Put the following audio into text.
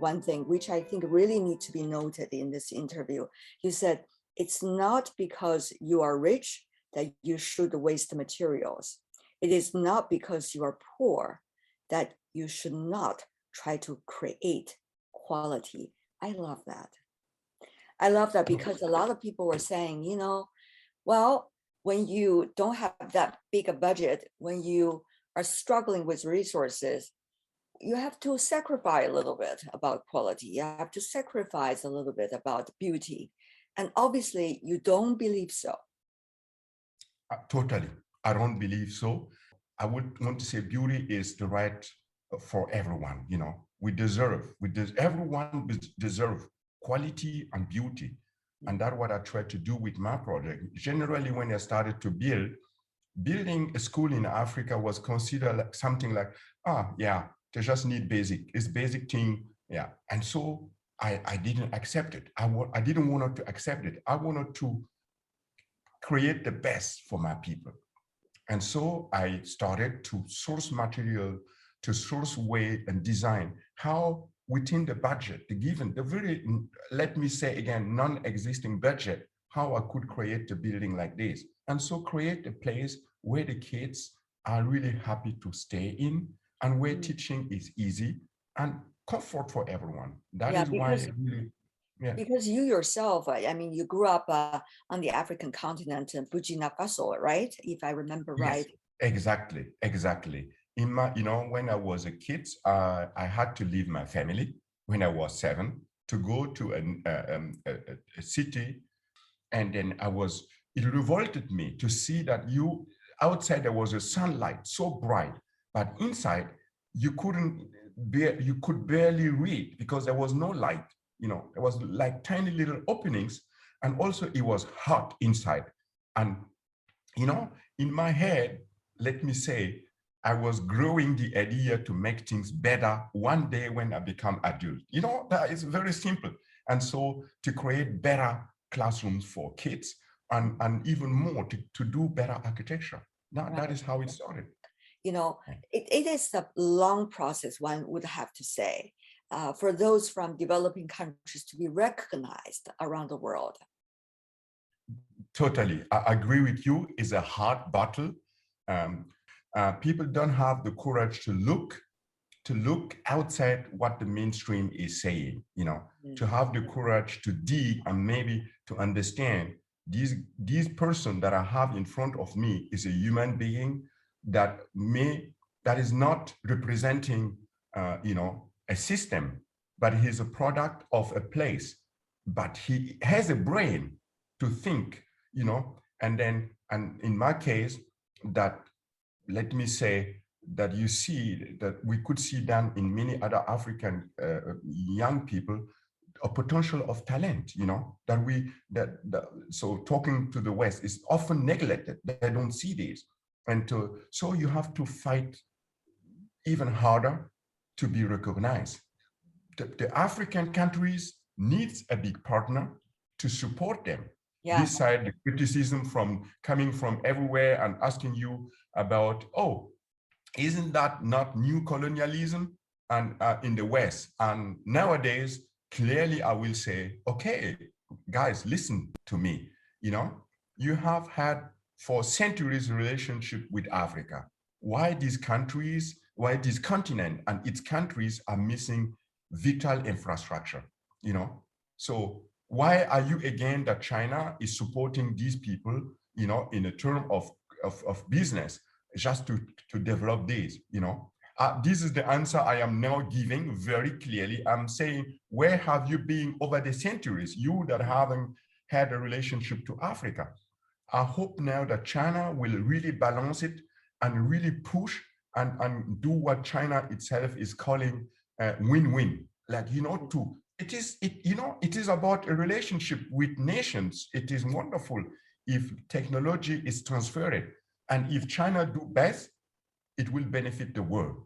one thing, which I think really needs to be noted in this interview. You said, it's not because you are rich that you should waste materials. It is not because you are poor that you should not try to create quality. I love that. I love that because a lot of people were saying, you know, well, when you don't have that big a budget, when you are struggling with resources, you have to sacrifice a little bit about quality. You have to sacrifice a little bit about beauty. And obviously you don't believe so. Totally. I don't believe so. I would want to say beauty is the right for everyone. You know, everyone deserve quality and beauty. And that's what I try to do with my project. Generally, when I started to building a school in Africa was considered like something like, yeah, they just need basic. It's basic thing. Yeah. And so I didn't accept it. I didn't want to accept it. I wanted to create the best for my people. And so I started to source material, to source way and design how within the budget, the very, let me say again, non-existing budget, how I could create a building like this. And so create a place where the kids are really happy to stay in and where teaching is easy and comfort for everyone. That is why really, because you yourself, I mean, you grew up on the African continent in Burkina Faso, right? If I remember right. Exactly. In my, when I was a kid, I had to leave my family when I was 7 to go to a city, and then it revolted me to see that outside there was a sunlight so bright, but inside you could barely read because there was no light. There was like tiny little openings, and also it was hot inside. And, in my head, let me say, I was growing the idea to make things better one day when I become adult. That is very simple. And so to create better classrooms for kids and even more to do better architecture. That is how it started. It is a long process, one would have to say. For those from developing countries to be recognized around the world. Totally, I agree with you. It's a hard battle. People don't have the courage to look outside what the mainstream is saying. To have the courage to dig and maybe to understand these person that I have in front of me is a human being that is not representing a system, but he's a product of a place, but he has a brain to think, and in my case, that, let me say, that you see that we could see that in many other African young people, a potential of talent, so talking to the West is often neglected. They don't see this. And so you have to fight even harder to be recognized. The African countries needs a big partner to support them. Yeah. Beside the criticism coming from everywhere and asking you about, isn't that not new colonialism and in the West? And nowadays, clearly I will say, okay, guys, listen to me. You have had for centuries a relationship with Africa. Why this continent and its countries are missing vital infrastructure, So why are you again that China is supporting these people, in a term of business, just to develop this, This is the answer I am now giving very clearly. I'm saying, where have you been over the centuries, you that haven't had a relationship to Africa? I hope now that China will really balance it and really push and do what China itself is calling win-win. It is about a relationship with nations. It is wonderful if technology is transferred, and if China do best, it will benefit the world.